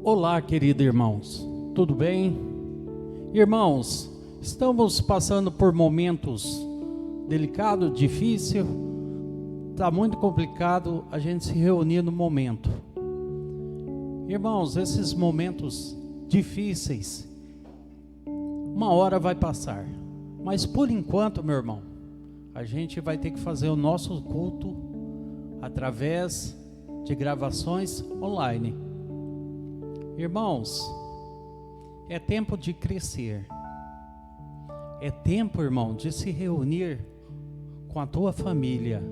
Olá, queridos irmãos, tudo bem? Irmãos, estamos passando por momentos delicados, difíceis, está muito complicado a gente se reunir no momento. Irmãos, esses momentos difíceis, uma hora vai passar, mas por enquanto, meu irmão, a gente vai ter que fazer o nosso culto através de gravações online. Irmãos, é tempo de crescer, é tempo, irmão, de se reunir com a tua família,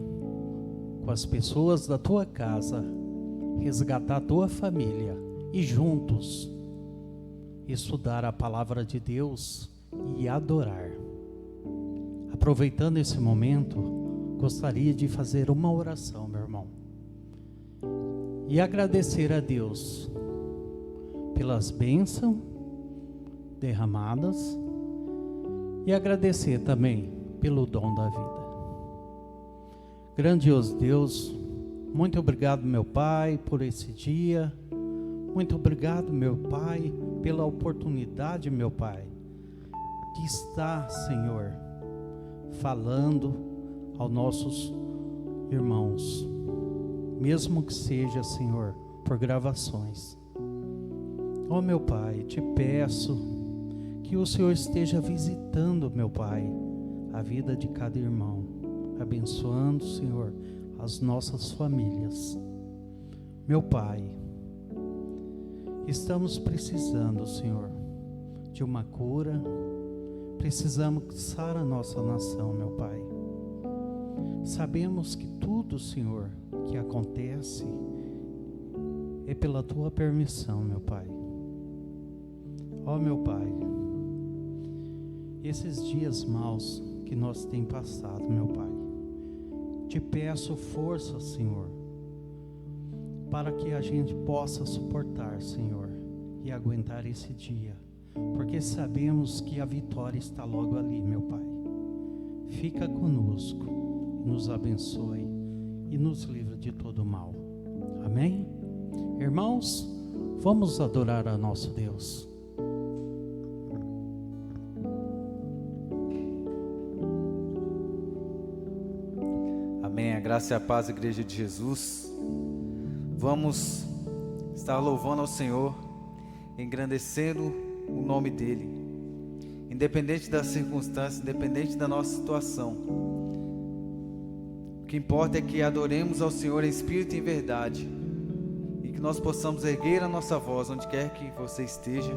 com as pessoas da tua casa, resgatar a tua família e juntos estudar a palavra de Deus e adorar. Aproveitando esse momento, gostaria de fazer uma oração, meu irmão, e agradecer a Deus pelas bênçãos derramadas e agradecer também pelo dom da vida. Grandioso Deus, muito obrigado, meu Pai, por esse dia. Muito obrigado, meu Pai, pela oportunidade, meu Pai, de estar, Senhor, falando aos nossos irmãos, mesmo que seja, Senhor, por gravações. Ó meu Pai, te peço que o Senhor esteja visitando, meu Pai, a vida de cada irmão, abençoando, Senhor, as nossas famílias. Meu Pai, estamos precisando, Senhor, de uma cura, precisamos sarar a nossa nação, meu Pai. Sabemos que tudo, Senhor, que acontece é pela Tua permissão, meu Pai. Ó meu Pai, esses dias maus que nós temos passado, meu Pai, te peço força, Senhor, para que a gente possa suportar, Senhor, e aguentar esse dia, porque sabemos que a vitória está logo ali, meu Pai. Fica conosco, nos abençoe e nos livre de todo mal. Amém? Irmãos, vamos adorar a nosso Deus. Amém. A graça e a paz, Igreja de Jesus. Vamos estar louvando ao Senhor, engrandecendo o nome dEle, independente das circunstâncias, independente da nossa situação. O que importa é que adoremos ao Senhor em espírito e em verdade, e que nós possamos erguer a nossa voz onde quer que você esteja,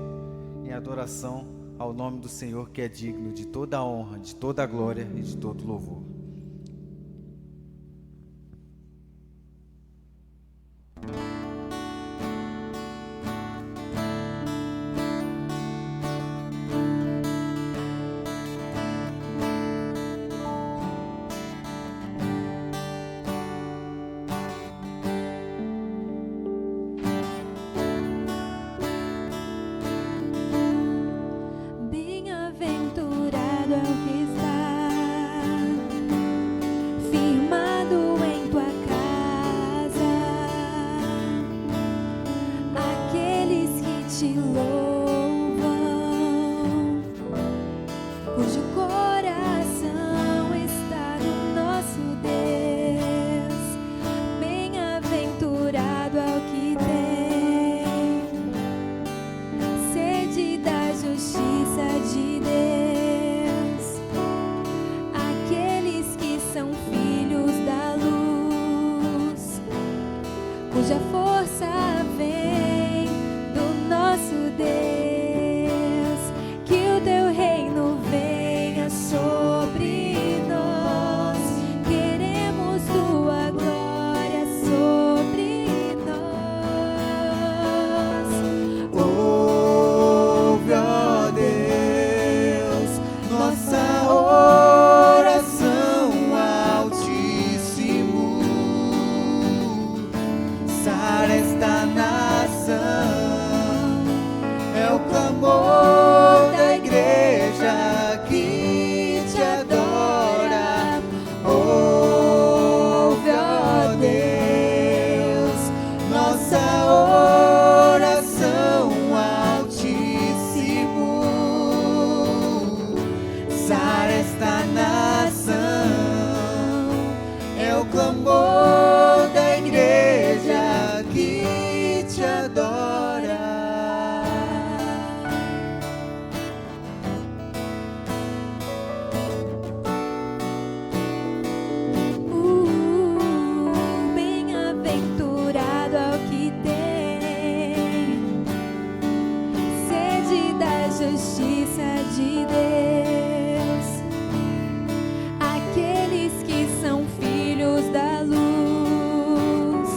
em adoração ao nome do Senhor, que é digno de toda a honra, de toda a glória e de todo louvor. Bem-aventurado é o que está firmado em tua casa, aqueles que te louvam, cujo coração está no nosso Deus. Bem-aventurado é o que tem sede da justiça de Deus, aqueles que são filhos da luz, cuja força vem do nosso Deus. Que o teu reino venha sobre nós, queremos tua glória sobre nós. Ouve, ó Deus, nossa oração, Altíssimo. Sara esta nação, é o clamor da igreja que te adora. Ouve, ó Deus, nossa oração. justiça de Deus. Aqueles que são filhos da luz,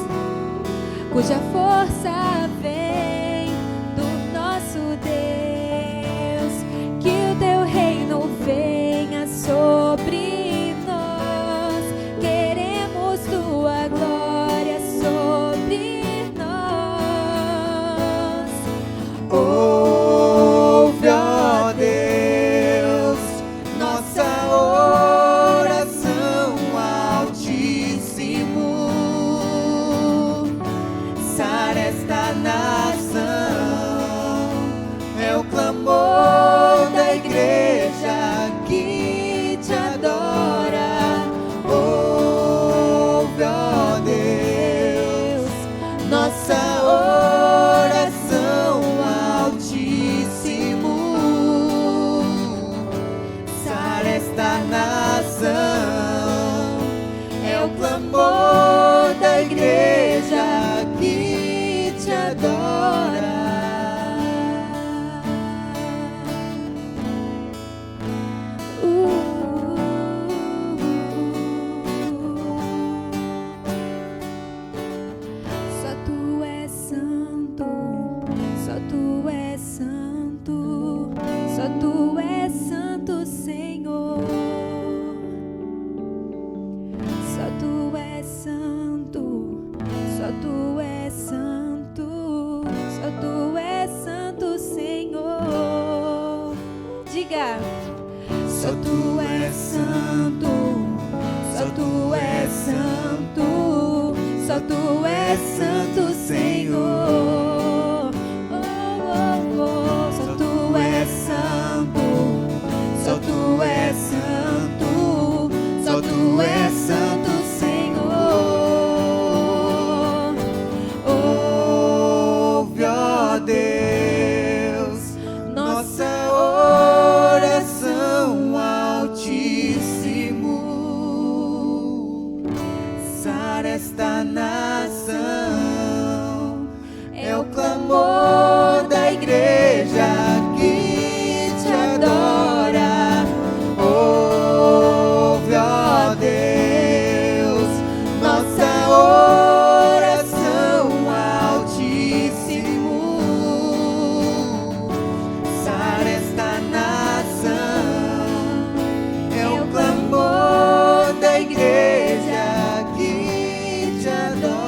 cuja força vem do nosso Deus. Que o teu reino venha sobre nós. Queremos tua glória sobre nós. Ouve, ó Deus, nossa oração, Altíssimo. Sara esta nação, é o clamor da igreja que te adora. Ouve, ó Deus, nossa oração, Altíssimo. Sara esta nação, é o clamor da igreja que te adora. Só tu és santo, só tu és santo, só tu és santo, Senhor. Só tu és santo, só tu és santo, só tu és santo, Senhor. Diga. Só tu és santo, só tu és santo, só tu és santo, Senhor. Oh, oh, oh. Só tu és santo, só tu és santo, só tu és santo, Senhor. Ouve, ó Deus, nossa oração, Altíssimo. Sara esta nação, é o clamor da igreja que te adora. Ouve, ó Deus, nossa oração, Altíssimo. Sara esta nação, é o clamor da igreja que te adora.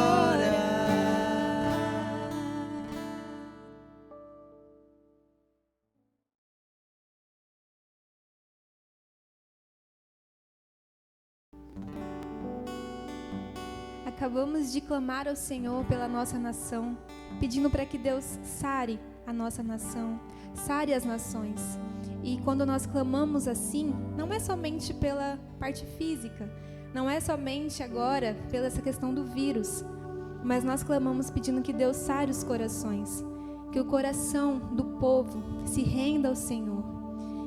Acabamos de clamar ao Senhor pela nossa nação, pedindo para que Deus sare a nossa nação, sare as nações. E quando nós clamamos assim, não é somente pela parte física, não é somente agora pela essa questão do vírus, mas nós clamamos pedindo que Deus sare os corações, que o coração do povo se renda ao Senhor,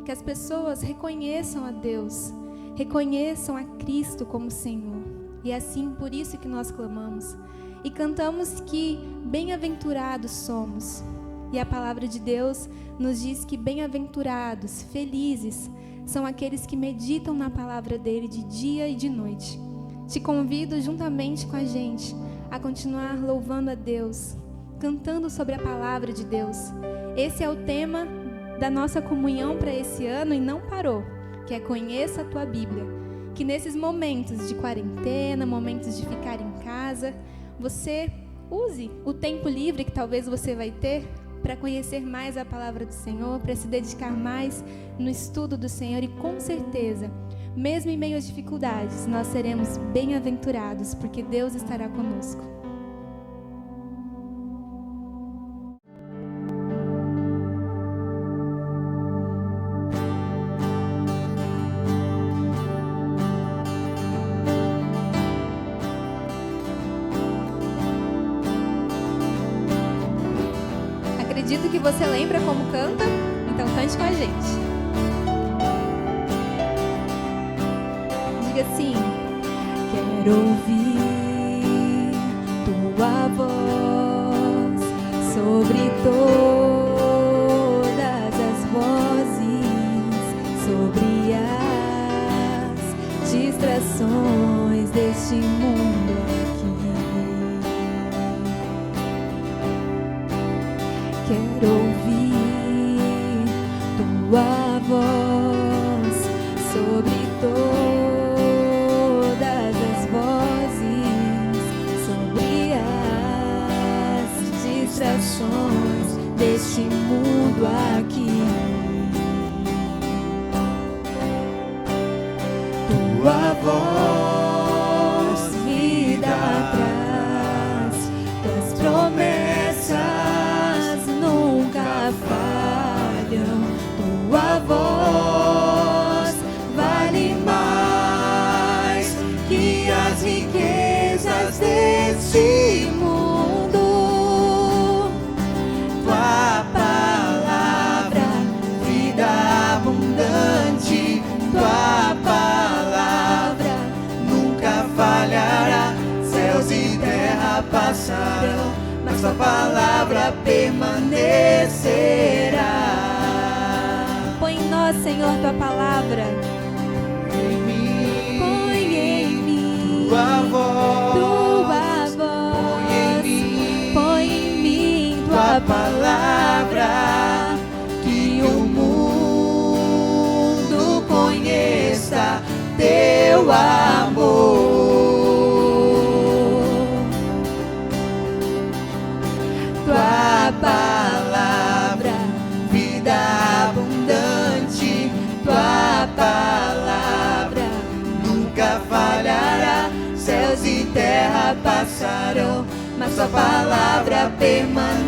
que as pessoas reconheçam a Deus, reconheçam a Cristo como Senhor. E é assim, por isso que nós clamamos e cantamos que bem-aventurados somos. E a palavra de Deus nos diz que bem-aventurados, felizes, são aqueles que meditam na palavra dele de dia e de noite. Te convido juntamente com a gente a continuar louvando a Deus, cantando sobre a palavra de Deus. Esse é o tema da nossa comunhão para esse ano e não parou, que é Conheça a Tua Bíblia. Que nesses momentos de quarentena, momentos de ficar em casa, você use o tempo livre que talvez você vai ter para conhecer mais a palavra do Senhor, para se dedicar mais no estudo do Senhor e com certeza, mesmo em meio às dificuldades, nós seremos bem-aventurados, porque Deus estará conosco. Acredito que você lembra como canta, então cante com a gente. Diga assim: quero ouvir tua voz sobre todas as ouvir tua voz sobre todas as vozes, sobre as distrações deste mundo aqui. Tua voz, vida traz, tuas promessas nunca falham. Tua voz vale mais que as riquezas deste mundo. Tua palavra, vida abundante, tua palavra nunca falhará. Céus e terra passarão, mas tua palavra permanecerá. Põe em nós, Senhor, tua palavra. Em mim, Põe em mim tua voz, põe em mim tua palavra, que o mundo conheça teu amor. Tua palavra, vida abundante, tua palavra nunca falhará. Céus e terra passarão, mas tua palavra permanecerá.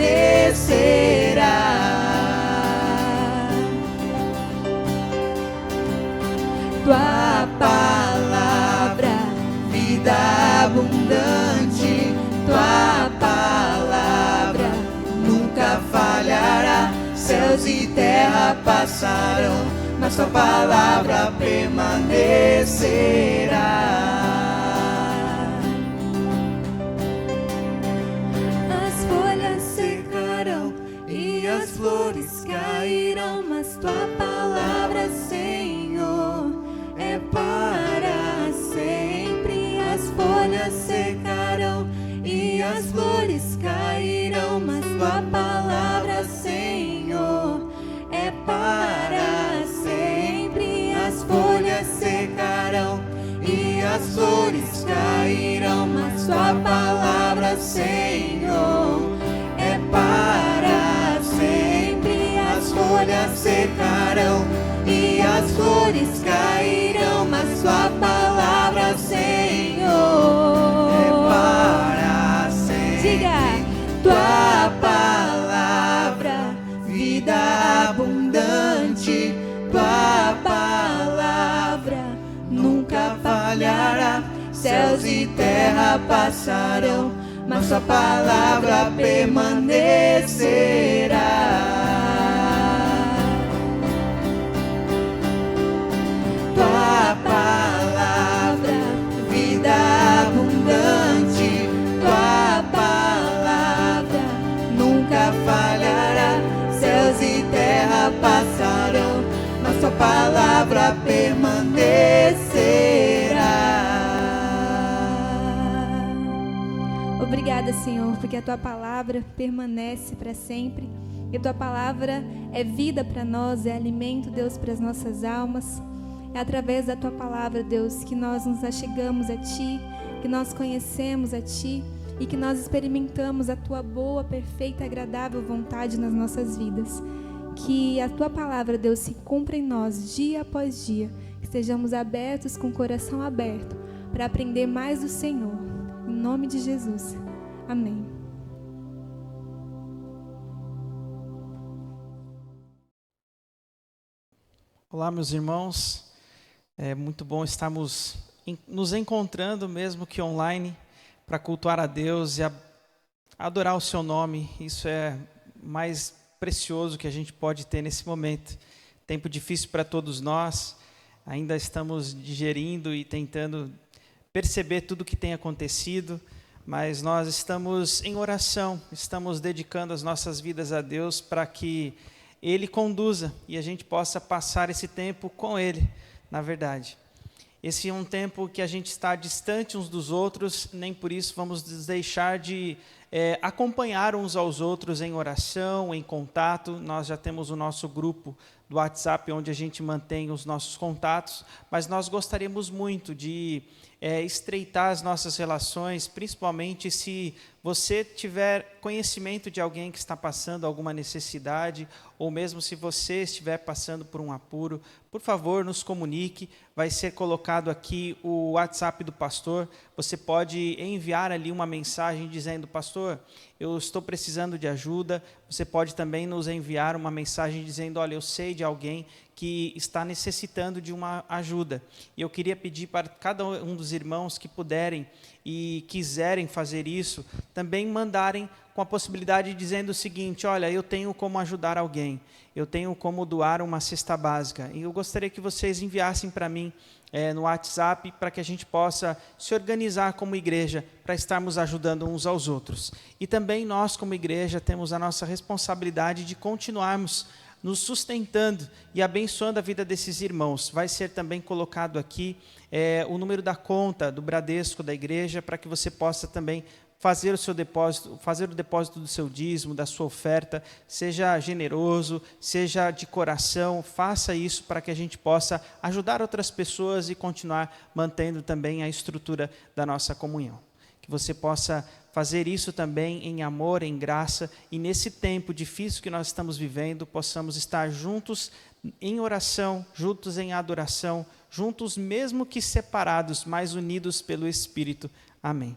Tua palavra, vida abundante, tua palavra nunca falhará. Céus e terra passarão, mas tua palavra permanecerá. As folhas secarão e as flores cairão, mas tua palavra, Senhor, é para sempre. As folhas secarão e as flores cairão, mas tua palavra, Senhor, é para sempre. As folhas secarão e as flores cairão, mas tua palavra, Senhor, é para sempre. As folhas secarão e as flores cairão, mas tua palavra, Senhor, é para sempre. diga, tua palavra, vida abundante, tua palavra nunca falhará. Céus e terra passarão, mas tua palavra permanecerá. Tua palavra, vida abundante, tua palavra nunca falhará. Céus e terra passarão, mas tua palavra permanecerá. Obrigada, Senhor, porque a tua palavra permanece para sempre. E a tua palavra é vida para nós, é alimento, Deus, para as nossas almas. É através da tua palavra, Deus, que nós nos achegamos a ti, que nós conhecemos a ti e que nós experimentamos a tua boa, perfeita e agradável vontade nas nossas vidas. Que a tua palavra, Deus, se cumpra em nós dia após dia, que estejamos abertos, com o coração aberto, para aprender mais do Senhor. Em nome de Jesus. Amém. Olá, meus irmãos. É muito bom estarmos nos encontrando, mesmo que online, para cultuar a Deus e adorar o seu nome. Isso é mais precioso que a gente pode ter nesse momento. Tempo difícil para todos nós. Ainda estamos digerindo e tentando perceber tudo o que tem acontecido, mas nós estamos em oração, estamos dedicando as nossas vidas a Deus para que Ele conduza e a gente possa passar esse tempo com Ele, na verdade. Esse é um tempo que a gente está distante uns dos outros, nem por isso vamos nos deixar de acompanhar uns aos outros em oração, em contato. Nós já temos o nosso grupo do WhatsApp, onde a gente mantém os nossos contatos, mas nós gostaríamos muito de estreitar as nossas relações, principalmente se você tiver conhecimento de alguém que está passando alguma necessidade, ou mesmo se você estiver passando por um apuro, por favor, nos comunique. Vai ser colocado aqui o WhatsApp do pastor. Você pode enviar ali uma mensagem dizendo: pastor, eu estou precisando de ajuda. Você pode também nos enviar uma mensagem dizendo: olha, eu sei de alguém que está necessitando de uma ajuda. E eu queria pedir para cada um dos irmãos que puderem e quiserem fazer isso, também mandarem com a possibilidade dizendo o seguinte: olha, eu tenho como ajudar alguém, eu tenho como doar uma cesta básica. E eu gostaria que vocês enviassem para mim no WhatsApp, para que a gente possa se organizar como igreja, para estarmos ajudando uns aos outros. E também nós, como igreja, temos a nossa responsabilidade de continuarmos nos sustentando e abençoando a vida desses irmãos. Vai ser também colocado aqui o número da conta do Bradesco da igreja, para que você possa também fazer o seu depósito, fazer o depósito do seu dízimo, da sua oferta. Seja generoso, seja de coração, faça isso para que a gente possa ajudar outras pessoas e continuar mantendo também a estrutura da nossa comunhão. Que você possa fazer isso também em amor, em graça, e nesse tempo difícil que nós estamos vivendo, possamos estar juntos em oração, juntos em adoração, juntos mesmo que separados, mas unidos pelo Espírito. Amém.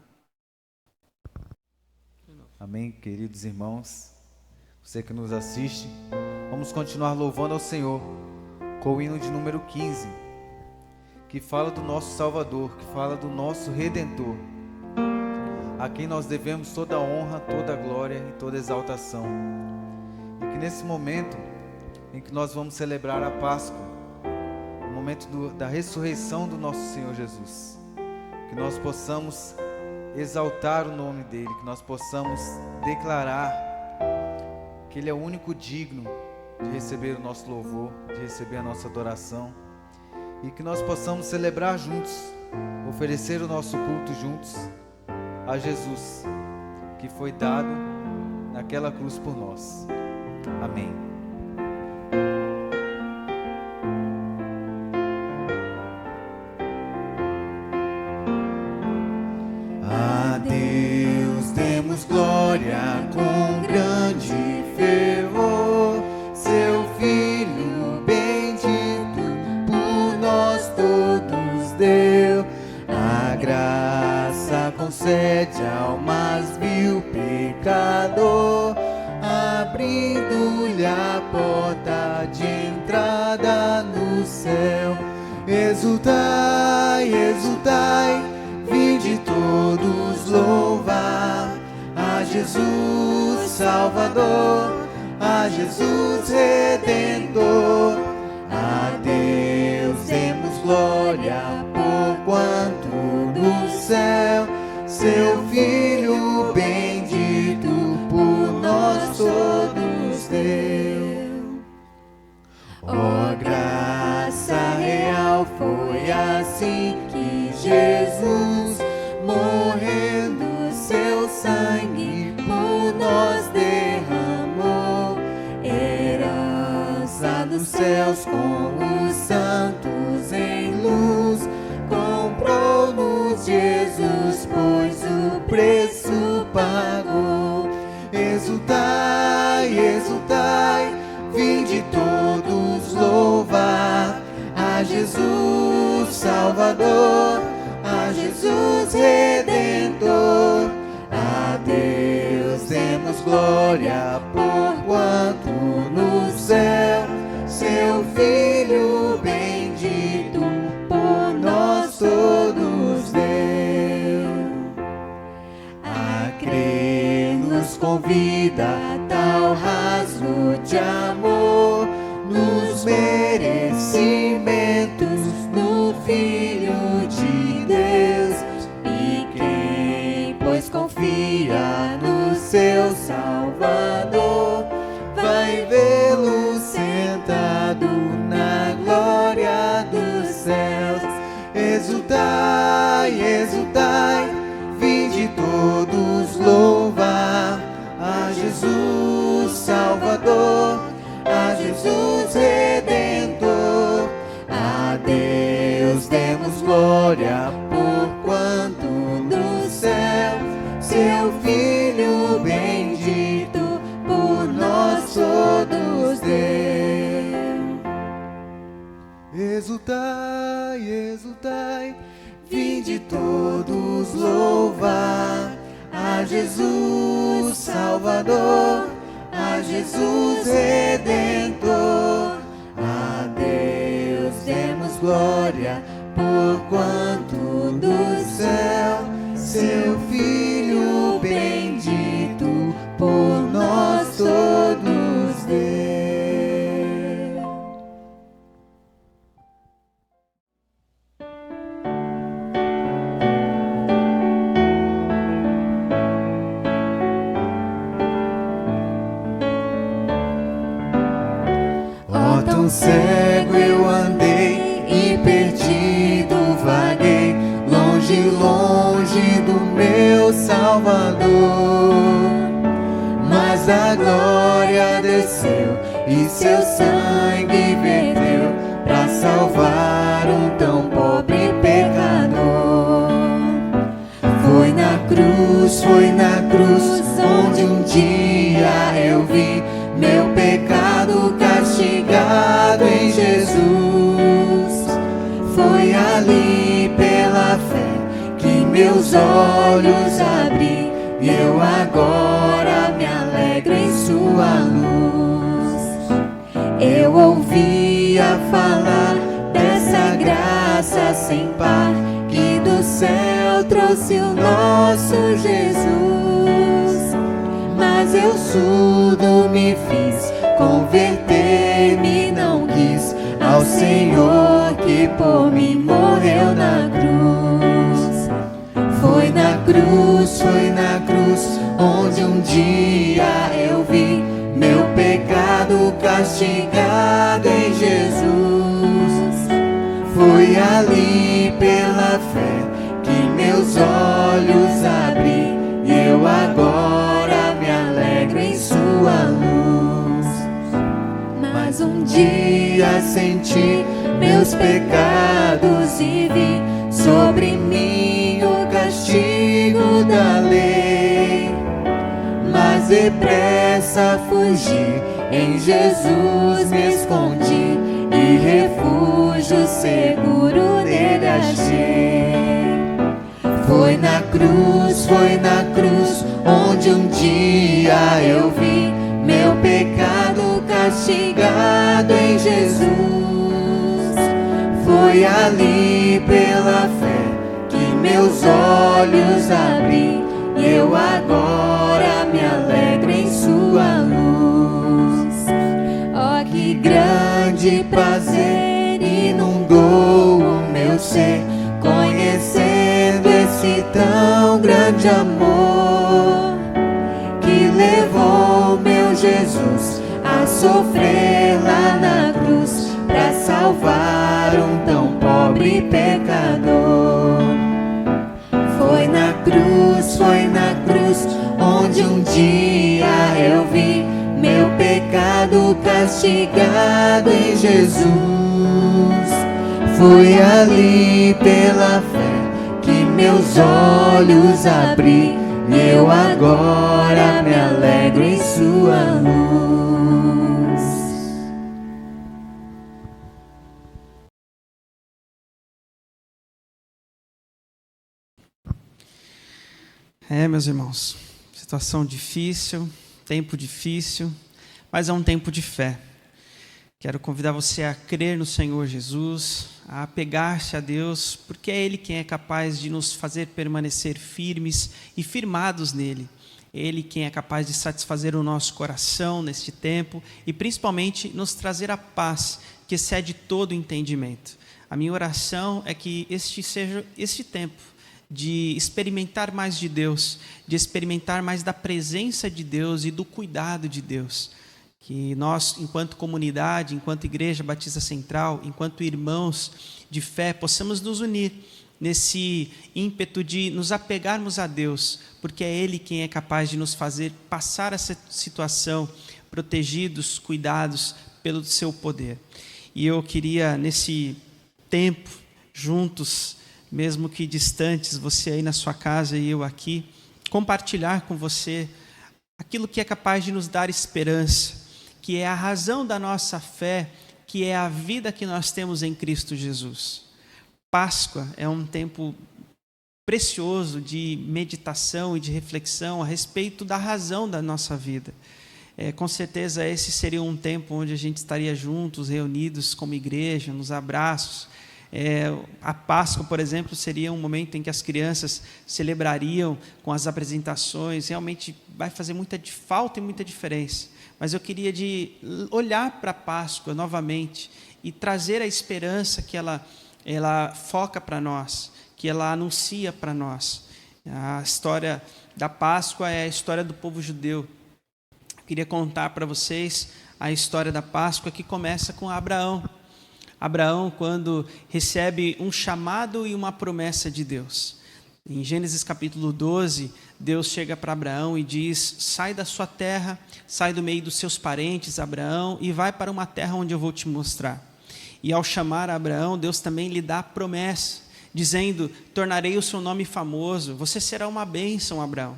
Amém, queridos irmãos. Você que nos assiste, vamos continuar louvando ao Senhor com o hino de número 15, que fala do nosso Salvador, que fala do nosso Redentor, a quem nós devemos toda a honra, toda a glória e toda a exaltação. E que nesse momento em que nós vamos celebrar a Páscoa, o momento da ressurreição do nosso Senhor Jesus, que nós possamos exaltar o nome dEle, que nós possamos declarar que Ele é o único digno de receber o nosso louvor, de receber a nossa adoração, e que nós possamos celebrar juntos, oferecer o nosso culto juntos a Jesus, que foi dado naquela cruz por nós. Amém. A Deus demos glória com grande fervor, seu Filho bendito por nós todos deu. A graça concede ao mais vil pecador, abrindo-lhe a porta de entrada no céu. Exultai, exultai, vinde todos louvar a Jesus Salvador, a Jesus Redentor. A Deus demos glória, porquanto no céu seu Filho bendito por nós todos deu. Ó graça real, foi assim que Jesus, morrendo, seu sangue por nós derramou. Herança dos céus com os santos em luz, comprou-nos Jesus, pois o preço pagou. Exultai, exultai, vinde todos louvar a Jesus Salvador, a Jesus Redentor. A Deus demos glória, porquanto no céu seu Filho bendito por nós todos deu. A crer nos convida tal rasgo de amor, nos merecimentos do Filho de Deus. E quem, pois, confia no seu Salvador, vai vê-lo sentado na glória dos céus. Exultai, exultai, vinde todos louvar Jesus Redentor. A Deus demos glória, porquanto no céu seu Filho bendito por nós todos deu. Exultai, exultai, vinde todos louvar a Jesus Salvador, a Jesus Redentor. A Deus demos glória, porquanto do céu seu Filho bendito por nós todos deu. Ó, tão cego eu andei e perdido vaguei, longe, longe do meu Salvador. Mas a glória desceu e seu sangue verteu pra salvar um tão pobre pecador. Foi na cruz onde um dia eu vi meu pecado castigado em Jesus. Foi ali pela fé que meus olhos abri, e eu agora me alegro em sua luz. Eu ouvia falar dessa graça sem par, que do céu trouxe o nosso Jesus. Mas eu surdo me fiz, converter-me não quis ao Senhor que por mim morreu na cruz. Foi na cruz onde um dia eu vi meu pecado castigado em Jesus. Foi ali pela fé que meus olhos abri, e eu agora me alegro em sua luz. Mas um dia senti meus pecados e vi sobre mim o castigo da lei. Mas depressa fugi, em Jesus me escondi, e refúgio seguro nele achei. Foi na cruz onde um dia eu vi meu pecado castigado em Jesus. Foi ali pela fé que meus olhos abri, e eu agora me alegro em sua luz. Oh, que grande prazer inundou o meu ser, conhecendo esse tão grande amor, que levou meu Jesus a sofrer lá na cruz, pra salvar um tão pobre pecador. Foi na cruz onde um dia eu vi meu pecado castigado em Jesus. Foi ali pela fé que meus olhos abri, e eu agora me alegro em sua luz. Meus irmãos, situação difícil, tempo difícil, mas é um tempo de fé. Quero convidar você a crer no Senhor Jesus, a apegar-se a Deus, porque é Ele quem é capaz de nos fazer permanecer firmes e firmados nele. Ele quem é capaz de satisfazer o nosso coração neste tempo e principalmente nos trazer a paz que excede todo o entendimento. A minha oração é que este seja este tempo de experimentar mais de Deus, de experimentar mais da presença de Deus e do cuidado de Deus. Que nós, enquanto comunidade, enquanto Igreja Batista Central, enquanto irmãos de fé, possamos nos unir nesse ímpeto de nos apegarmos a Deus, porque é Ele quem é capaz de nos fazer passar essa situação, protegidos, cuidados pelo seu poder. E eu queria, nesse tempo, juntos, mesmo que distantes, você aí na sua casa e eu aqui, compartilhar com você aquilo que é capaz de nos dar esperança, que é a razão da nossa fé, que é a vida que nós temos em Cristo Jesus. Páscoa é um tempo precioso de meditação e de reflexão a respeito da razão da nossa vida. Com certeza esse seria um tempo onde a gente estaria juntos, reunidos como igreja, nos abraços. A Páscoa, por exemplo, seria um momento em que as crianças celebrariam com as apresentações. Realmente vai fazer muita falta e muita diferença. Mas eu queria olhar para a Páscoa novamente e trazer a esperança que ela foca para nós, que ela anuncia para nós. A história da Páscoa é a história do povo judeu. Eu queria contar para vocês a história da Páscoa, que começa com Abraão. Abraão, quando recebe um chamado e uma promessa de Deus. Em Gênesis capítulo 12, Deus chega para Abraão e diz: sai da sua terra, sai do meio dos seus parentes, Abraão, e vai para uma terra onde eu vou te mostrar. E ao chamar Abraão, Deus também lhe dá a promessa, dizendo: tornarei o seu nome famoso, você será uma bênção, Abraão.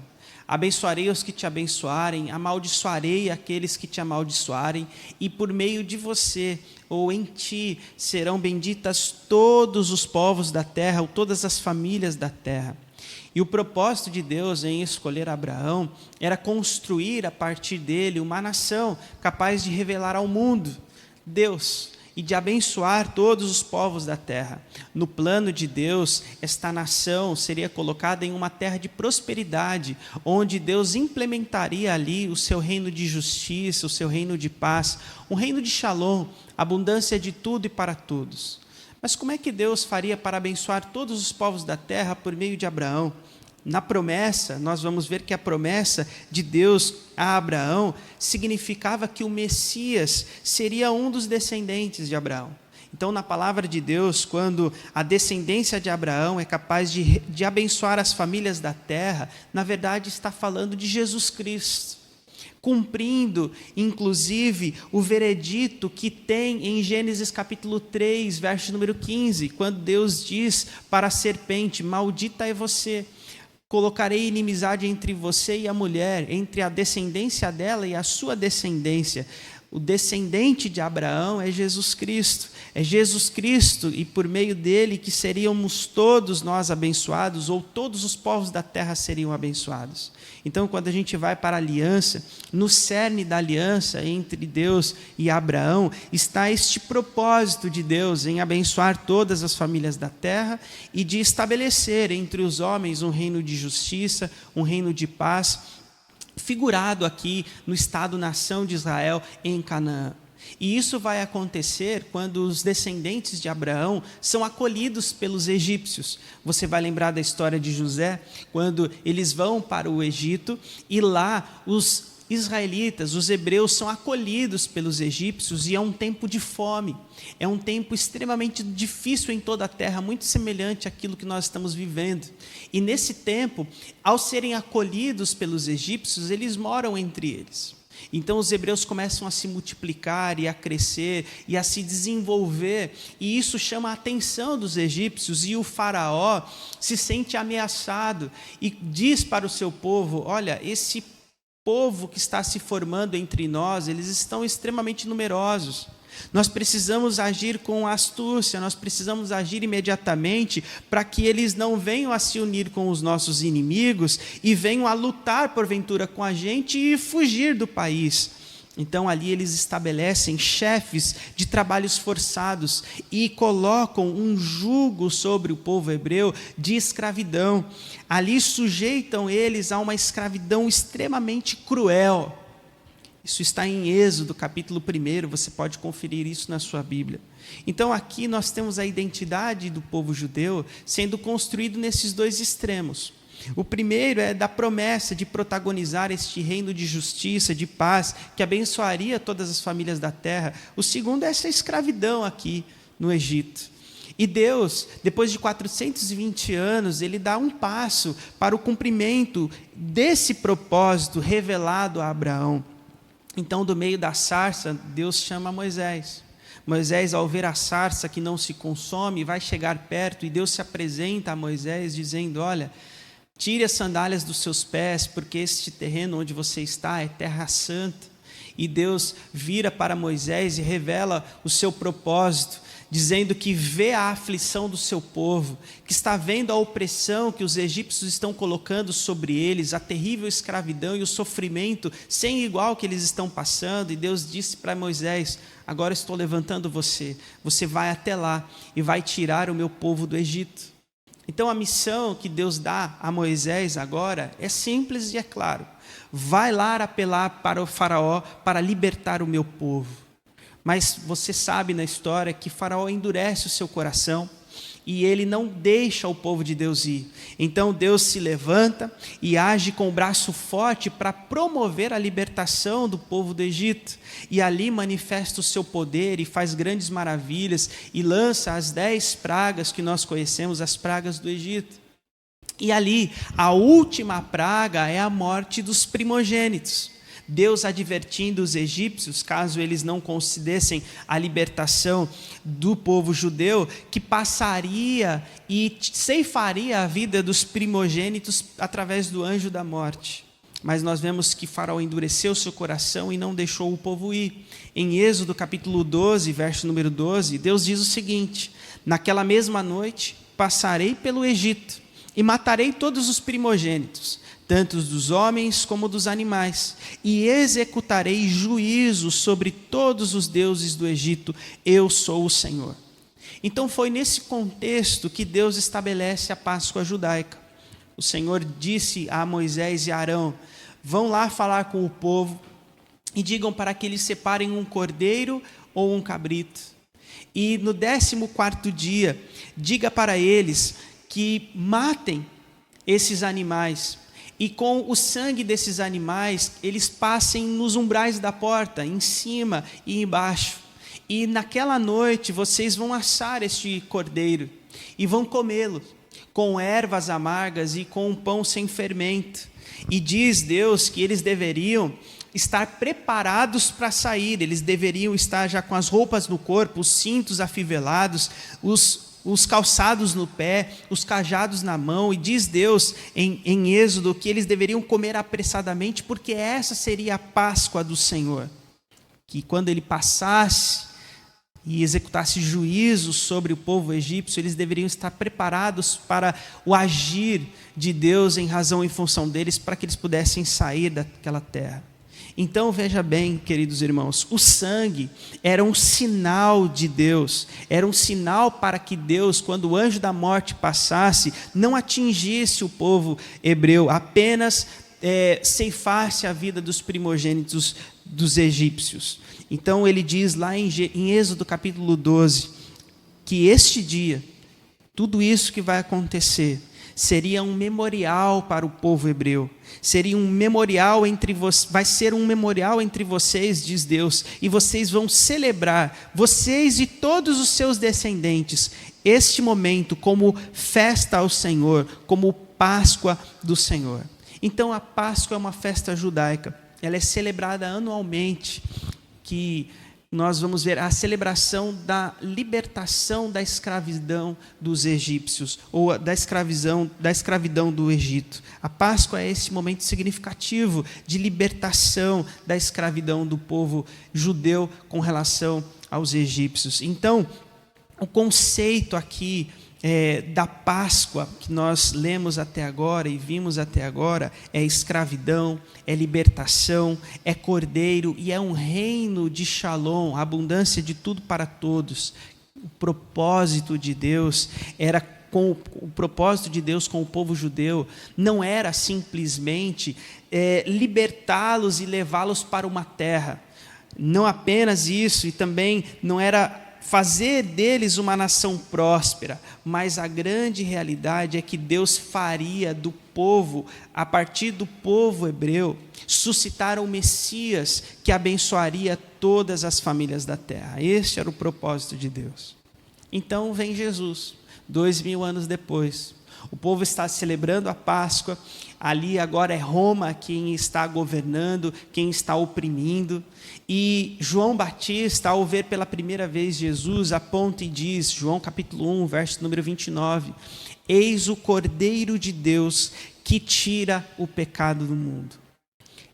Abençoarei os que te abençoarem, amaldiçoarei aqueles que te amaldiçoarem, e por meio de você, ou em ti, serão benditas todos os povos da terra, ou todas as famílias da terra. E o propósito de Deus em escolher Abraão era construir a partir dele uma nação capaz de revelar ao mundo Deus e de abençoar todos os povos da terra. No plano de Deus, esta nação seria colocada em uma terra de prosperidade, onde Deus implementaria ali o seu reino de justiça, o seu reino de paz, um reino de shalom, abundância de tudo e para todos. Mas como é que Deus faria para abençoar todos os povos da terra por meio de Abraão? Na promessa, nós vamos ver que a promessa de Deus a Abraão significava que o Messias seria um dos descendentes de Abraão. Então, na palavra de Deus, quando a descendência de Abraão é capaz de abençoar as famílias da terra, na verdade está falando de Jesus Cristo, cumprindo, inclusive, o veredito que tem em Gênesis capítulo 3, verso número 15, quando Deus diz para a serpente: maldita é você, colocarei inimizade entre você e a mulher, entre a descendência dela e a sua descendência. O descendente de Abraão é Jesus Cristo. É Jesus Cristo, e por meio dele que seríamos todos nós abençoados, ou todos os povos da terra seriam abençoados. Então, quando a gente vai para a aliança, no cerne da aliança entre Deus e Abraão, está este propósito de Deus em abençoar todas as famílias da terra e de estabelecer entre os homens um reino de justiça, um reino de paz, figurado aqui no Estado-nação de Israel em Canaã. E isso vai acontecer quando os descendentes de Abraão são acolhidos pelos egípcios. Você vai lembrar da história de José, quando eles vão para o Egito e lá os israelitas, os hebreus, são acolhidos pelos egípcios, e é um tempo de fome, é um tempo extremamente difícil em toda a terra, muito semelhante àquilo que nós estamos vivendo. E nesse tempo, ao serem acolhidos pelos egípcios, eles moram entre eles. Então os hebreus começam a se multiplicar e a crescer e a se desenvolver, e isso chama a atenção dos egípcios, e o faraó se sente ameaçado e diz para o seu povo: olha, esse povo que está se formando entre nós, eles estão extremamente numerosos. Nós precisamos agir com astúcia, nós precisamos agir imediatamente para que eles não venham a se unir com os nossos inimigos e venham a lutar porventura com a gente e fugir do país. Então ali eles estabelecem chefes de trabalhos forçados e colocam um jugo sobre o povo hebreu de escravidão. Ali sujeitam eles a uma escravidão extremamente cruel. Isso está em Êxodo, capítulo 1, você pode conferir isso na sua Bíblia. Então aqui nós temos a identidade do povo judeu sendo construído nesses dois extremos. O primeiro é da promessa de protagonizar este reino de justiça, de paz, que abençoaria todas as famílias da terra. O segundo é essa escravidão aqui no Egito. E Deus, depois de 420 anos, Ele dá um passo para o cumprimento desse propósito revelado a Abraão. Então, do meio da sarça, Deus chama Moisés. Moisés, ao ver a sarça que não se consome, vai chegar perto e Deus se apresenta a Moisés dizendo: olha, tire as sandálias dos seus pés, porque este terreno onde você está é terra santa. E Deus vira para Moisés e revela o seu propósito, dizendo que vê a aflição do seu povo, que está vendo a opressão que os egípcios estão colocando sobre eles, a terrível escravidão e o sofrimento sem igual que eles estão passando. E Deus disse para Moisés: agora estou levantando você, você vai até lá e vai tirar o meu povo do Egito. Então a missão que Deus dá a Moisés agora é simples e é claro: vai lá apelar para o faraó para libertar o meu povo. Mas você sabe na história que Faraó endurece o seu coração e ele não deixa o povo de Deus ir. Então Deus se levanta e age com o braço forte para promover a libertação do povo do Egito. E ali manifesta o seu poder e faz grandes maravilhas e lança as 10 pragas que nós conhecemos, as pragas do Egito. E ali, a última praga é a morte dos primogênitos. Deus advertindo os egípcios, caso eles não concedessem a libertação do povo judeu, que passaria e ceifaria a vida dos primogênitos através do anjo da morte. Mas nós vemos que Faraó endureceu seu coração e não deixou o povo ir. Em Êxodo capítulo 12, verso número 12, Deus diz o seguinte: naquela mesma noite passarei pelo Egito e matarei todos os primogênitos, tanto dos homens como dos animais, e executarei juízo sobre todos os deuses do Egito. Eu sou o Senhor. Então foi nesse contexto que Deus estabelece a Páscoa judaica. O Senhor disse a Moisés e a Arão: vão lá falar com o povo e digam para que eles separem um cordeiro ou um cabrito. E no 14º dia, diga para eles que matem esses animais, e com o sangue desses animais, eles passem nos umbrais da porta, em cima e embaixo. E naquela noite, vocês vão assar este cordeiro, e vão comê-lo, com ervas amargas e com um pão sem fermento. E diz Deus que eles deveriam estar preparados para sair, eles deveriam estar já com as roupas no corpo, os cintos afivelados, os calçados no pé, os cajados na mão. E diz Deus em Êxodo que eles deveriam comer apressadamente, porque essa seria a Páscoa do Senhor, que quando ele passasse e executasse juízo sobre o povo egípcio, eles deveriam estar preparados para o agir de Deus em razão e em função deles, para que eles pudessem sair daquela terra. Então veja bem, queridos irmãos, o sangue era um sinal de Deus, era um sinal para que Deus, quando o anjo da morte passasse, não atingisse o povo hebreu, apenas ceifasse a vida dos primogênitos dos egípcios. Então ele diz lá em Êxodo capítulo 12, que este dia, tudo isso que vai acontecer, seria um memorial para o povo hebreu, seria um memorial vai ser um memorial entre vocês, diz Deus, e vocês vão celebrar, vocês e todos os seus descendentes, este momento como festa ao Senhor, como Páscoa do Senhor. Então a Páscoa é uma festa judaica, ela é celebrada anualmente, que nós vamos ver a celebração da libertação da escravidão dos egípcios, ou da escravidão do Egito. A Páscoa é esse momento significativo de libertação da escravidão do povo judeu com relação aos egípcios. Então, o conceito aqui da Páscoa que nós lemos até agora e vimos até agora é escravidão, é libertação, é cordeiro e é um reino de Shalom, abundância de tudo para todos. O propósito de Deus com o povo judeu não era simplesmente libertá-los e levá-los para uma terra. Não apenas isso, e também não era fazer deles uma nação próspera, mas a grande realidade é que Deus faria do povo, a partir do povo hebreu, suscitar o Messias que abençoaria todas as famílias da terra. Este era o propósito de Deus. Então vem Jesus, 2000 anos depois. O povo está celebrando a Páscoa, Ali agora é Roma quem está governando, quem está oprimindo. E João Batista, ao ver pela primeira vez Jesus, aponta e diz, João capítulo 1, verso número 29, eis o Cordeiro de Deus que tira o pecado do mundo.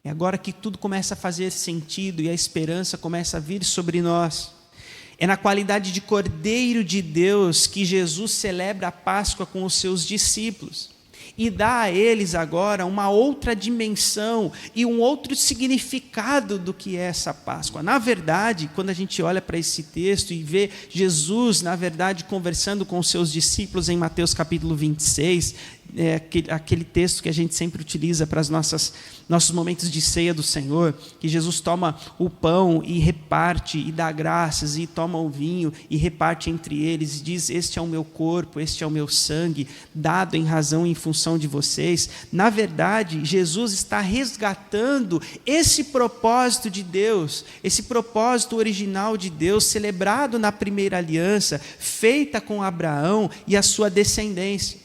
É agora que tudo começa a fazer sentido e a esperança começa a vir sobre nós. É na qualidade de Cordeiro de Deus que Jesus celebra a Páscoa com os seus discípulos e dá a eles agora uma outra dimensão e um outro significado do que é essa Páscoa. Na verdade, quando a gente olha para esse texto e vê Jesus, na verdade, conversando com os seus discípulos em Mateus capítulo 26, aquele texto que a gente sempre utiliza para os nossos momentos de ceia do Senhor, que Jesus toma o pão e reparte e dá graças, e toma o vinho e reparte entre eles e diz, este é o meu corpo, este é o meu sangue, dado em razão e em função de vocês. Na verdade, Jesus está resgatando esse propósito de Deus, esse propósito original de Deus, celebrado na primeira aliança, feita com Abraão e a sua descendência.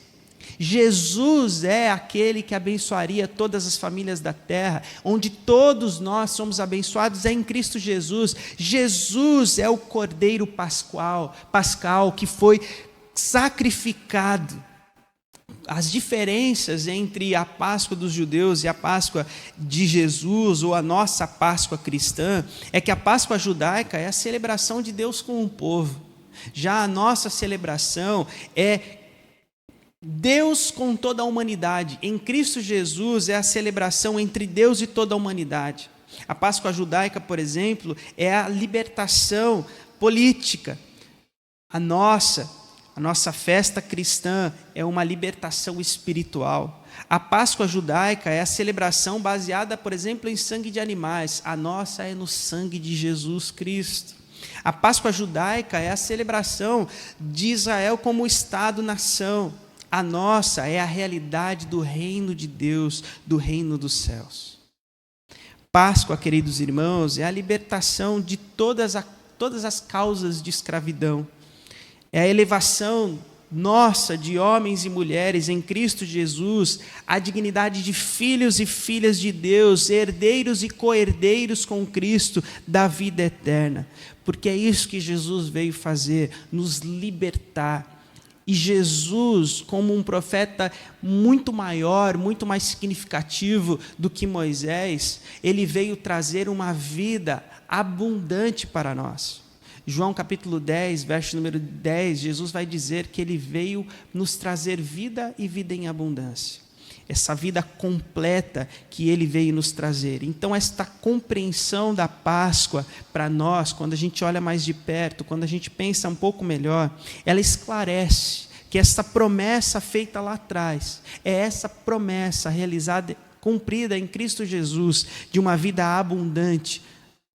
Jesus é aquele que abençoaria todas as famílias da terra, onde todos nós somos abençoados é em Cristo Jesus. Jesus é o Cordeiro pascal que foi sacrificado. As diferenças entre a Páscoa dos judeus e a Páscoa de Jesus, ou a nossa Páscoa cristã, é que a Páscoa judaica é a celebração de Deus com o povo. Já a nossa celebração é Deus com toda a humanidade. Em Cristo Jesus é a celebração entre Deus e toda a humanidade. A Páscoa judaica, por exemplo, é a libertação política. A nossa festa cristã é uma libertação espiritual. A Páscoa judaica é a celebração baseada, por exemplo, em sangue de animais. A nossa é no sangue de Jesus Cristo. A Páscoa judaica é a celebração de Israel como Estado-nação. A nossa é a realidade do reino de Deus, do reino dos céus. Páscoa, queridos irmãos, é a libertação de todas as causas de escravidão. É a elevação nossa, de homens e mulheres em Cristo Jesus, à dignidade de filhos e filhas de Deus, herdeiros e co-herdeiros com Cristo da vida eterna. Porque é isso que Jesus veio fazer, nos libertar. E Jesus, como um profeta muito maior, muito mais significativo do que Moisés, ele veio trazer uma vida abundante para nós. João capítulo 10, verso número 10, Jesus vai dizer que ele veio nos trazer vida e vida em abundância. Essa vida completa que ele veio nos trazer. Então, esta compreensão da Páscoa para nós, quando a gente olha mais de perto, quando a gente pensa um pouco melhor, ela esclarece que essa promessa feita lá atrás, é essa promessa realizada, cumprida em Cristo Jesus, de uma vida abundante,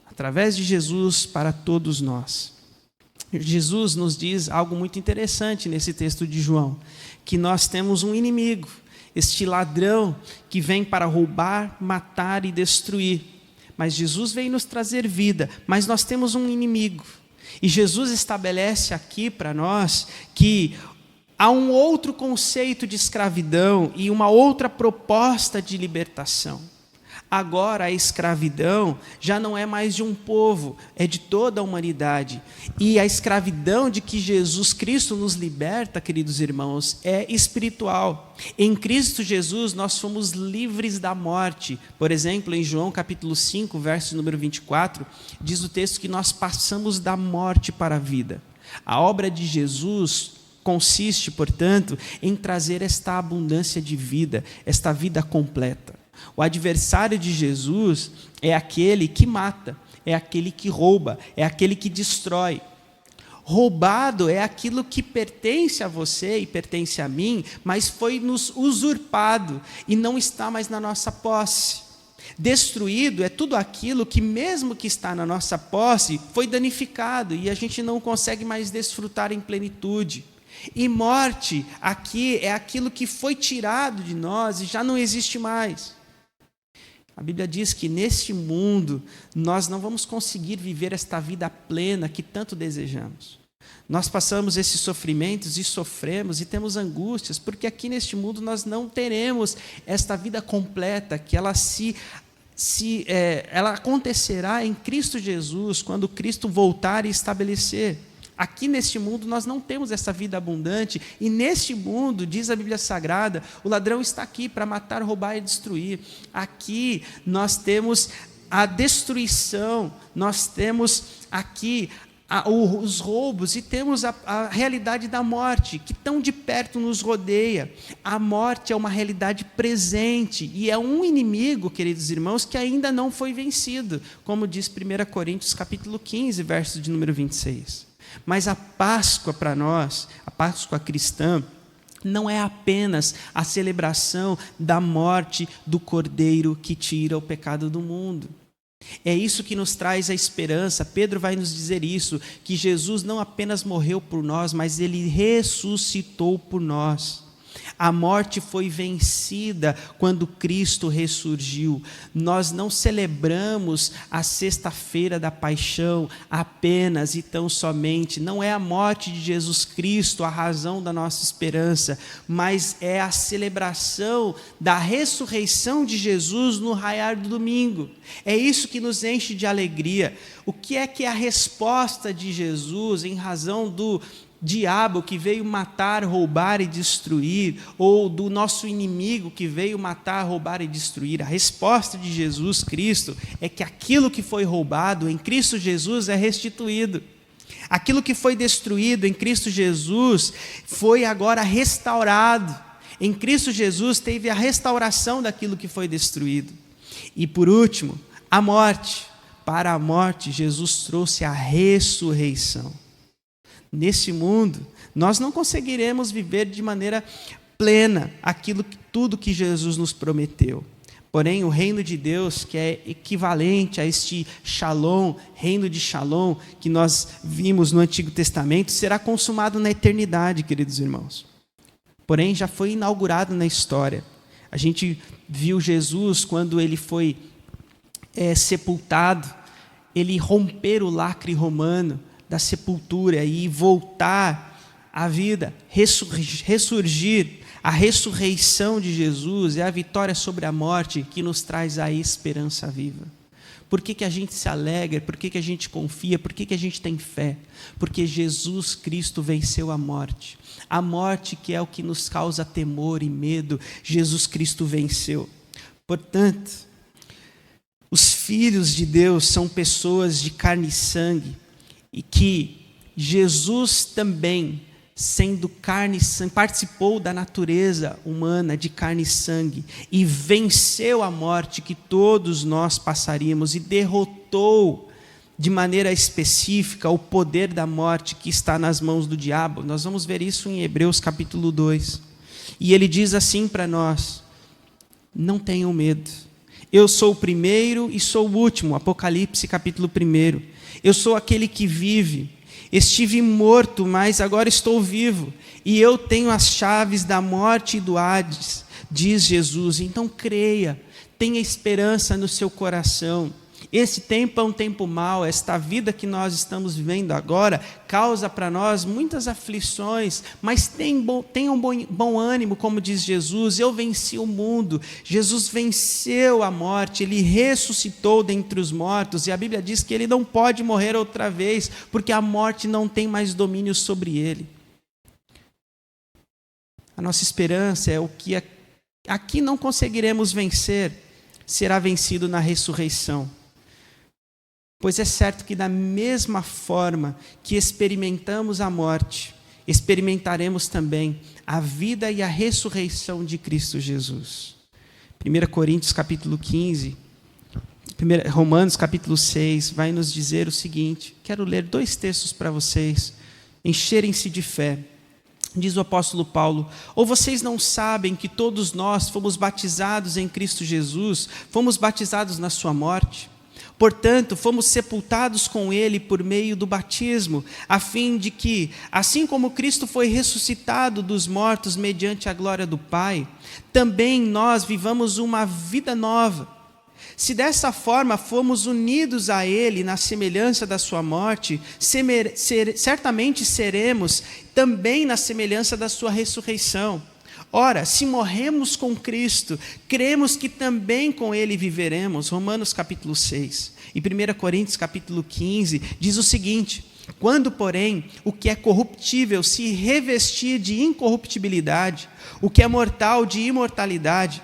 através de Jesus para todos nós. Jesus nos diz algo muito interessante nesse texto de João, que nós temos um inimigo, este ladrão que vem para roubar, matar e destruir. Mas Jesus veio nos trazer vida, mas nós temos um inimigo. E Jesus estabelece aqui para nós que há um outro conceito de escravidão e uma outra proposta de libertação. Agora a escravidão já não é mais de um povo, é de toda a humanidade. E a escravidão de que Jesus Cristo nos liberta, queridos irmãos, é espiritual. Em Cristo Jesus nós fomos livres da morte. Por exemplo, em João capítulo 5, verso número 24, diz o texto que nós passamos da morte para a vida. A obra de Jesus consiste, portanto, em trazer esta abundância de vida, esta vida completa. O adversário de Jesus é aquele que mata, é aquele que rouba, é aquele que destrói. Roubado é aquilo que pertence a você e pertence a mim, mas foi nos usurpado e não está mais na nossa posse. Destruído é tudo aquilo que, mesmo que está na nossa posse, foi danificado e a gente não consegue mais desfrutar em plenitude. E morte aqui é aquilo que foi tirado de nós e já não existe mais. A Bíblia diz que neste mundo nós não vamos conseguir viver esta vida plena que tanto desejamos. Nós passamos esses sofrimentos e sofremos e temos angústias, porque aqui neste mundo nós não teremos esta vida completa, que ela ela acontecerá em Cristo Jesus, quando Cristo voltar e estabelecer. Aqui neste mundo nós não temos essa vida abundante, e neste mundo, diz a Bíblia Sagrada, o ladrão está aqui para matar, roubar e destruir. Aqui nós temos a destruição, nós temos aqui os roubos, e temos a realidade da morte, que tão de perto nos rodeia. A morte é uma realidade presente, e é um inimigo, queridos irmãos, que ainda não foi vencido, como diz 1 Coríntios capítulo 15, verso de número 26. Mas a Páscoa para nós, a Páscoa cristã, não é apenas a celebração da morte do Cordeiro que tira o pecado do mundo. É isso que nos traz a esperança. Pedro vai nos dizer isso, que Jesus não apenas morreu por nós, mas ele ressuscitou por nós. A morte foi vencida quando Cristo ressurgiu. Nós não celebramos a sexta-feira da paixão apenas e tão somente. Não é a morte de Jesus Cristo a razão da nossa esperança, mas é a celebração da ressurreição de Jesus no raiar do domingo. É isso que nos enche de alegria. O que é a resposta de Jesus em razão do diabo que veio matar, roubar e destruir, ou do nosso inimigo que veio matar, roubar e destruir? A resposta de Jesus Cristo é que aquilo que foi roubado em Cristo Jesus é restituído. Aquilo que foi destruído em Cristo Jesus foi agora restaurado. Em Cristo Jesus teve a restauração daquilo que foi destruído. E por último, a morte. Para a morte, Jesus trouxe a ressurreição. Nesse mundo, nós não conseguiremos viver de maneira plena tudo que Jesus nos prometeu. Porém, o reino de Deus, que é equivalente a este Shalom, reino de Shalom, que nós vimos no Antigo Testamento, será consumado na eternidade, queridos irmãos. Porém, já foi inaugurado na história. A gente viu Jesus, quando ele foi sepultado, ele romper o lacre romano da sepultura e voltar à vida, ressurgir. A ressurreição de Jesus é a vitória sobre a morte que nos traz a esperança viva. Por que a gente se alegra? Por que a gente confia? Por que a gente tem fé? Porque Jesus Cristo venceu a morte. A morte, que é o que nos causa temor e medo, Jesus Cristo venceu. Portanto, os filhos de Deus são pessoas de carne e sangue, e que Jesus também, sendo carne e sangue, participou da natureza humana de carne e sangue, e venceu a morte que todos nós passaríamos, e derrotou de maneira específica o poder da morte que está nas mãos do diabo. Nós vamos ver isso em Hebreus capítulo 2. E ele diz assim para nós: não tenham medo. Eu sou o primeiro e sou o último. Apocalipse capítulo 1. Eu sou aquele que vive. Estive morto, mas agora estou vivo. E eu tenho as chaves da morte e do Hades, diz Jesus. Então creia, tenha esperança no seu coração. Esse tempo é um tempo mau, esta vida que nós estamos vivendo agora causa para nós muitas aflições, mas tenham bom ânimo, como diz Jesus. Eu venci o mundo. Jesus venceu a morte, ele ressuscitou dentre os mortos, e a Bíblia diz que ele não pode morrer outra vez, porque a morte não tem mais domínio sobre ele. A nossa esperança é o que aqui não conseguiremos vencer, será vencido na ressurreição. Pois é certo que da mesma forma que experimentamos a morte, experimentaremos também a vida e a ressurreição de Cristo Jesus. 1 Coríntios capítulo 15, Romanos capítulo 6, vai nos dizer o seguinte. Quero ler 2 textos para vocês encherem-se de fé. Diz o apóstolo Paulo: ou vocês não sabem que todos nós fomos batizados em Cristo Jesus, fomos batizados na sua morte? Portanto, fomos sepultados com ele por meio do batismo, a fim de que, assim como Cristo foi ressuscitado dos mortos mediante a glória do Pai, também nós vivamos uma vida nova. Se dessa forma fomos unidos a Ele na semelhança da sua morte, certamente seremos também na semelhança da sua ressurreição. Ora, se morremos com Cristo, cremos que também com Ele viveremos. Romanos capítulo 6. E 1 Coríntios capítulo 15 diz o seguinte: quando, porém, o que é corruptível se revestir de incorruptibilidade, o que é mortal de imortalidade,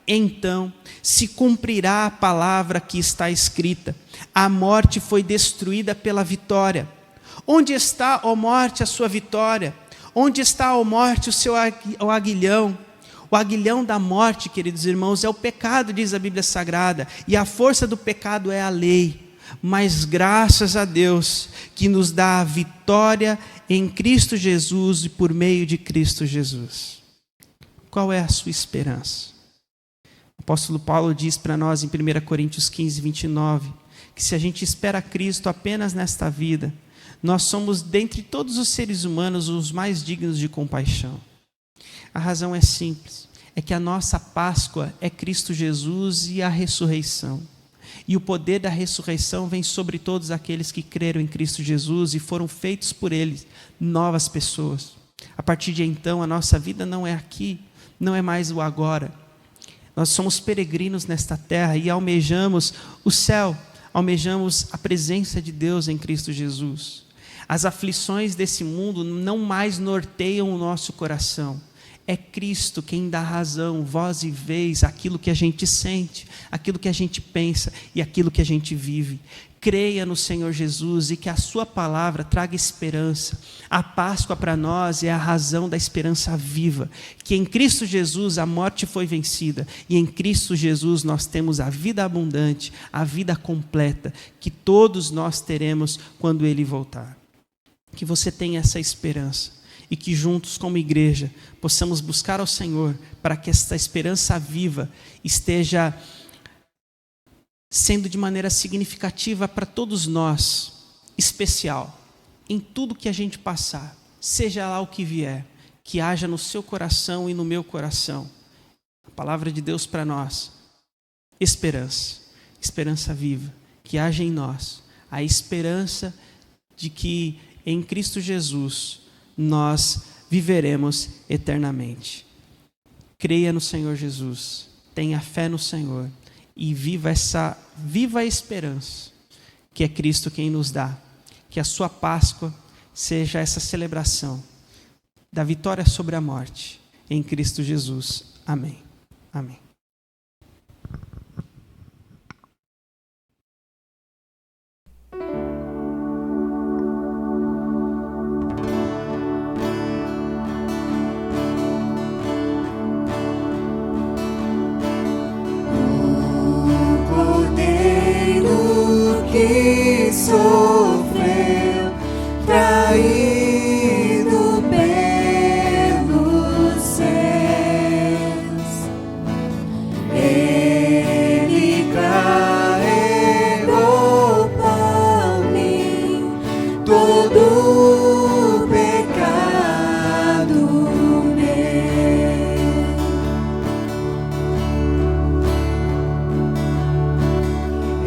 então se cumprirá a palavra que está escrita: a morte foi destruída pela vitória. Onde está, ó morte, a sua vitória? Onde está, ó morte, o seu aguilhão? O aguilhão da morte, queridos irmãos, é o pecado, diz a Bíblia Sagrada, e a força do pecado é a lei. Mas graças a Deus que nos dá a vitória em Cristo Jesus e por meio de Cristo Jesus. Qual é a sua esperança? O apóstolo Paulo diz para nós em 1 Coríntios 15, 29, que se a gente espera Cristo apenas nesta vida, nós somos, dentre todos os seres humanos, os mais dignos de compaixão. A razão é simples, é que a nossa Páscoa é Cristo Jesus e a ressurreição. E o poder da ressurreição vem sobre todos aqueles que creram em Cristo Jesus e foram feitos por Ele novas pessoas. A partir de então, a nossa vida não é aqui, não é mais o agora. Nós somos peregrinos nesta terra e almejamos o céu, almejamos a presença de Deus em Cristo Jesus. As aflições desse mundo não mais norteiam o nosso coração. É Cristo quem dá razão, voz e vez, aquilo que a gente sente, aquilo que a gente pensa e aquilo que a gente vive. Creia no Senhor Jesus e que a sua palavra traga esperança. A Páscoa para nós é a razão da esperança viva, que em Cristo Jesus a morte foi vencida e em Cristo Jesus nós temos a vida abundante, a vida completa, que todos nós teremos quando Ele voltar. Que você tenha essa esperança. E que juntos, como igreja, possamos buscar ao Senhor para que esta esperança viva esteja sendo de maneira significativa para todos nós, especial, em tudo que a gente passar, seja lá o que vier, que haja no seu coração e no meu coração. A palavra de Deus para nós, esperança, esperança viva, que haja em nós a esperança de que em Cristo Jesus nós viveremos eternamente. Creia no Senhor Jesus, tenha fé no Senhor e viva a esperança que é Cristo quem nos dá. Que a sua Páscoa seja essa celebração da vitória sobre a morte em Cristo Jesus. Amém. Amém. Que sofreu, traído pelos céus, Ele carregou por mim todo o pecado meu.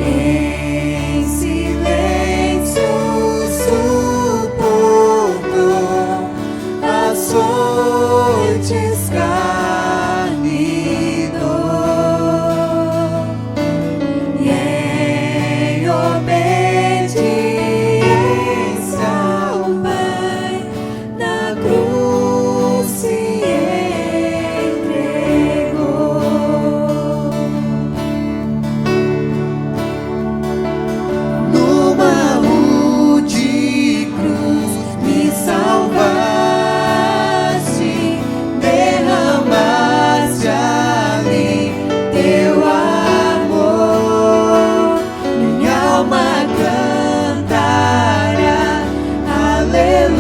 Em silêncio suportou açoites, carne e dor, e em obediência ao Pai na cruz se entregou. Numa rude cruz me salvaste, derramaste ali teu amor, minha alma cantará, aleluia,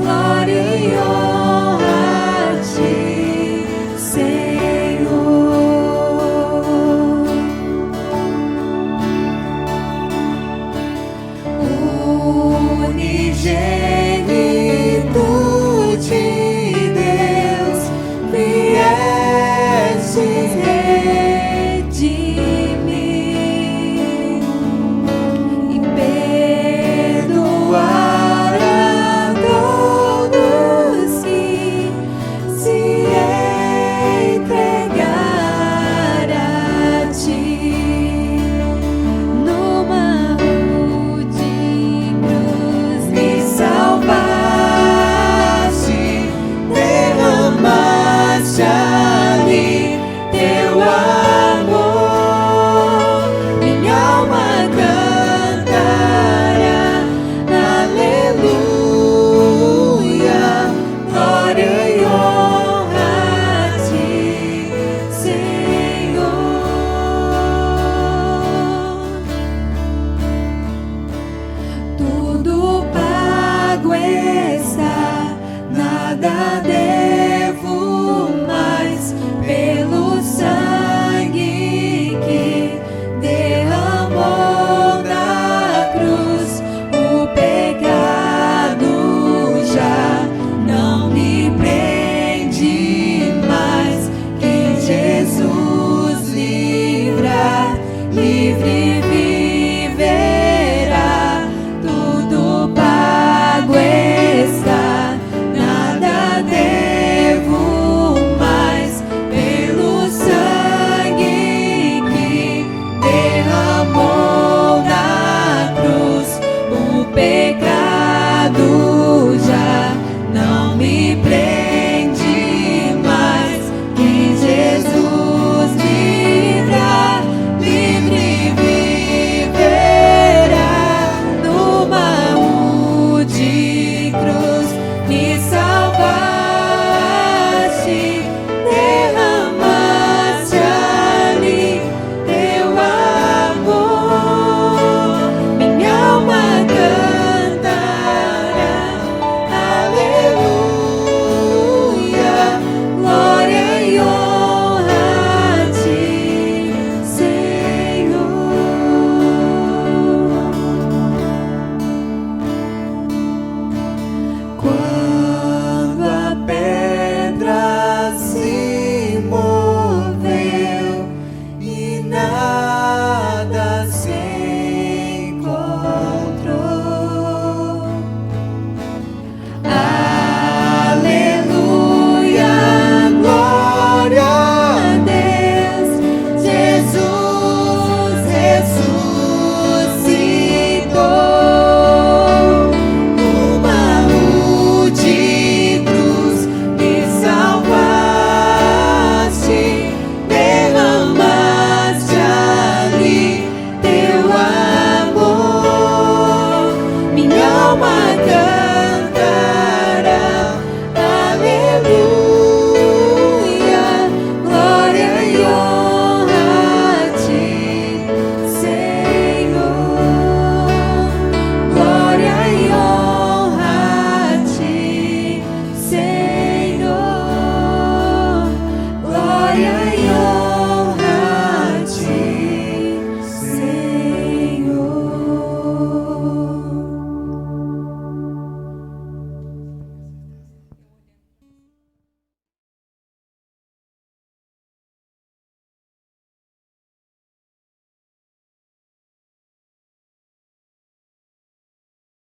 glória e honra a ti, Senhor. Unigênito de Deus, vieste verdadeira.